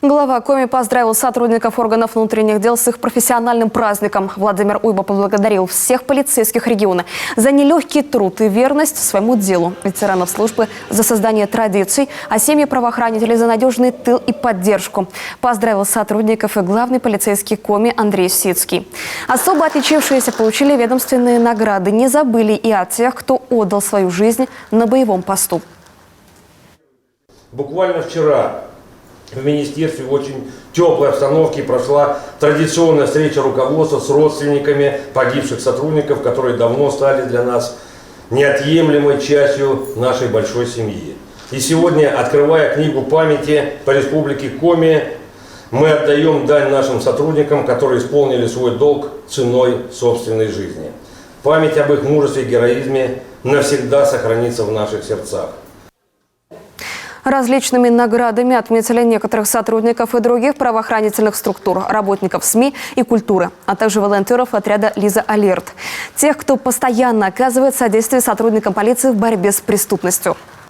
Глава Коми поздравил сотрудников органов внутренних дел с их профессиональным праздником. Владимир Уйба поблагодарил всех полицейских региона за нелегкий труд и верность своему делу, ветеранов службы за создание традиций, а семьи правоохранителей за надежный тыл и поддержку. Поздравил сотрудников и главный полицейский Коми Андрей Сицкий. Особо отличившиеся получили ведомственные награды. Не забыли и о тех, кто отдал свою жизнь на боевом посту. Буквально вчера в министерстве в очень теплой обстановке прошла традиционная встреча руководства с родственниками погибших сотрудников, которые давно стали для нас неотъемлемой частью нашей большой семьи. И сегодня, открывая книгу памяти по республике Коми, мы отдаем дань нашим сотрудникам, которые исполнили свой долг ценой собственной жизни. Память об их мужестве и героизме навсегда сохранится в наших сердцах. Различными наградами отметили некоторых сотрудников и других правоохранительных структур, работников СМИ и культуры, а также волонтеров отряда «Лиза Алерт». Тех, кто постоянно оказывает содействие сотрудникам полиции в борьбе с преступностью.